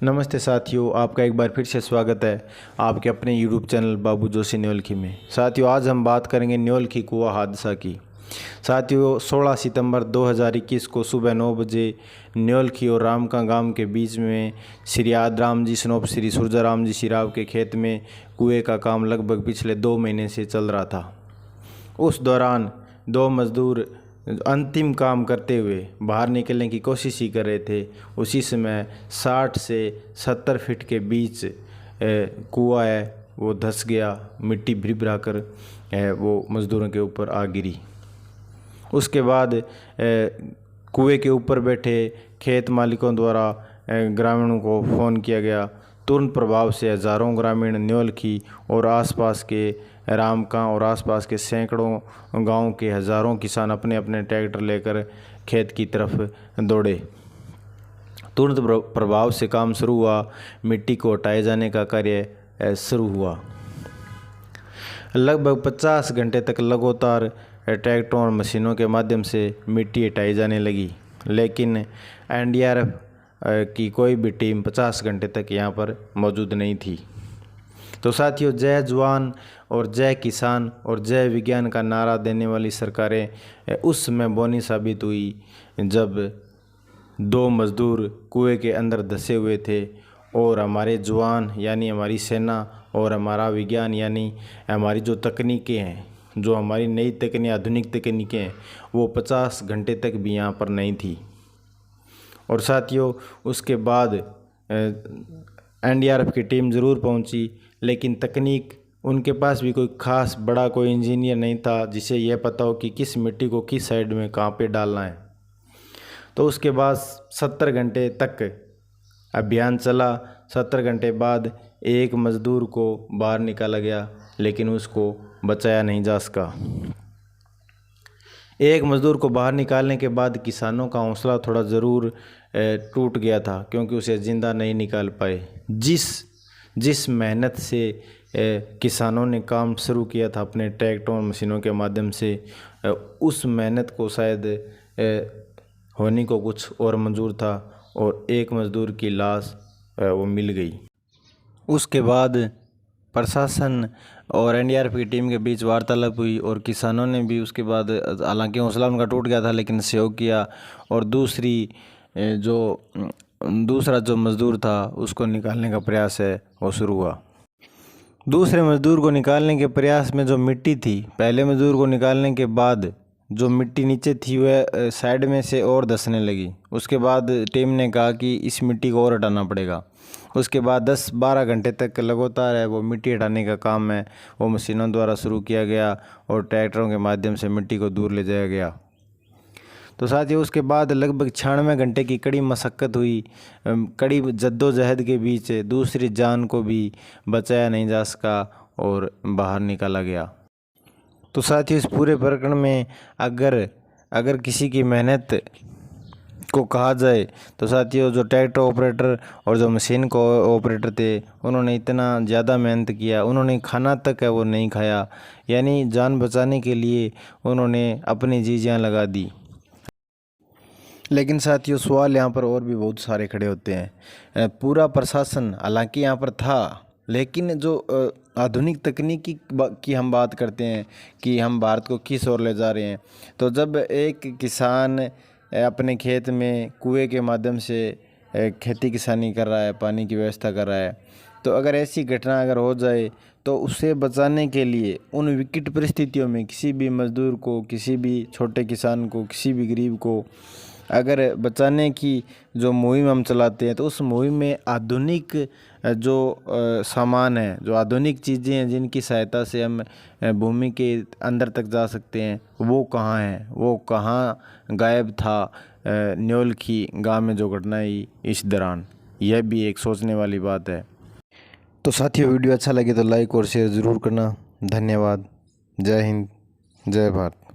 नमस्ते साथियों, आपका एक बार फिर से स्वागत है आपके अपने यूट्यूब चैनल बाबू जोशी न्योलखी में। साथियों, आज हम बात करेंगे न्योलखी कुआं हादसा की। साथियों, 16 सितंबर 2021 को सुबह 9 बजे न्योलखी और रामका गांव के बीच में श्री आदराम जी सनोप श्री सुरजाराम जी सिराव के खेत में कुएं का काम लगभग पिछले 2 महीने से चल रहा था। उस दौरान 2 मजदूर अंतिम काम करते हुए बाहर निकलने की कोशिश ही कर रहे थे। उसी समय 60 से 70 फीट के बीच कुआं है वो धंस गया, मिट्टी भिरभिरा कर वो मज़दूरों के ऊपर आ गिरी। उसके बाद कुएं के ऊपर बैठे खेत मालिकों द्वारा ग्रामीणों को फ़ोन किया गया। तुरंत प्रभाव से हज़ारों ग्रामीण न्योलखी और आसपास के रामका और आसपास के सैकड़ों गांव के हज़ारों किसान अपने अपने ट्रैक्टर लेकर खेत की तरफ दौड़े। तुरंत प्रभाव से काम शुरू हुआ। मिट्टी को हटाए जाने का कार्य शुरू हुआ। लगभग 50 घंटे तक लगातार ट्रैक्टरों और मशीनों के माध्यम से मिट्टी हटाई जाने लगी, लेकिन एनडीआरएफ की कोई भी टीम 50 घंटे तक यहाँ पर मौजूद नहीं थी। तो साथियों, जय जवान और जय किसान और जय विज्ञान का नारा देने वाली सरकारें उस समय बौनी साबित हुई जब 2 मज़दूर कुएं के अंदर धंसे हुए थे और हमारे जवान यानी हमारी सेना और हमारा विज्ञान यानी हमारी जो तकनीकें हैं, जो हमारी नई तकनीक आधुनिक तकनीकें हैं, वो 50 घंटे तक भी यहाँ पर नहीं थी। और साथियों, उसके बाद एनडीआरएफ की टीम ज़रूर पहुंची, लेकिन तकनीक उनके पास भी कोई ख़ास बड़ा कोई इंजीनियर नहीं था जिसे यह पता हो कि किस मिट्टी को किस साइड में कहाँ पे डालना है। तो उसके बाद 70 घंटे तक अभियान चला। 70 घंटे बाद एक मज़दूर को बाहर निकाला गया, लेकिन उसको बचाया नहीं जा सका। एक मज़दूर को बाहर निकालने के बाद किसानों का हौसला थोड़ा ज़रूर टूट गया था, क्योंकि उसे ज़िंदा नहीं निकाल पाए। जिस मेहनत से किसानों ने काम शुरू किया था अपने ट्रैक्टरों और मशीनों के माध्यम से, उस मेहनत को शायद होने को कुछ और मंजूर था और एक मज़दूर की लाश वो मिल गई। उसके बाद प्रशासन और एनडीआरएफ की टीम के बीच वार्तालाप हुई और किसानों ने भी उसके बाद, हालांकि हौसला उनका टूट गया था, लेकिन सहयोग किया और दूसरा जो मज़दूर था उसको निकालने का प्रयास है वो शुरू हुआ। दूसरे मज़दूर को निकालने के प्रयास में जो मिट्टी थी, पहले मज़दूर को निकालने के बाद जो मिट्टी नीचे थी वह साइड में से और धंसने लगी। उसके बाद टीम ने कहा कि इस मिट्टी को और हटाना पड़ेगा। उसके बाद 10-12 घंटे तक लगातार है वो मिट्टी हटाने का काम है वो मशीनों द्वारा शुरू किया गया और ट्रैक्टरों के माध्यम से मिट्टी को दूर ले जाया गया। तो साथियों, उसके बाद लगभग 96 घंटे की कड़ी मशक्क़त हुई। कड़ी जद्दोजहद के बीच दूसरी जान को भी बचाया नहीं जा सका और बाहर निकाला गया। तो साथियों, इस पूरे प्रकरण में अगर किसी की मेहनत को कहा जाए तो साथियों, जो ट्रैक्टर ऑपरेटर और जो मशीन को ऑपरेटर थे, उन्होंने इतना ज़्यादा मेहनत किया, उन्होंने खाना तक है वो नहीं खाया, यानी जान बचाने के लिए उन्होंने अपनी जी जान लगा दी। लेकिन साथियों, सवाल यहाँ पर और भी बहुत सारे खड़े होते हैं। पूरा प्रशासन हालांकि यहाँ पर था, लेकिन जो आधुनिक तकनीकी की हम बात करते हैं कि हम भारत को किस ओर ले जा रहे हैं, तो जब एक किसान अपने खेत में कुएं के माध्यम से खेती किसानी कर रहा है, पानी की व्यवस्था कर रहा है, तो अगर ऐसी घटना अगर हो जाए तो उसे बचाने के लिए उन विकट परिस्थितियों में किसी भी मज़दूर को, किसी भी छोटे किसान को, किसी भी गरीब को अगर बचाने की जो मुहिम हम चलाते हैं, तो उस मुहिम में आधुनिक जो सामान है, जो आधुनिक चीज़ें हैं जिनकी सहायता से हम भूमि के अंदर तक जा सकते हैं, वो कहाँ है, वो कहाँ गायब था न्योलखी गांव में जो घटना हुई इस दौरान। यह भी एक सोचने वाली बात है। तो साथियों, वीडियो अच्छा लगे तो लाइक और शेयर ज़रूर करना। धन्यवाद। जय हिंद, जय भारत।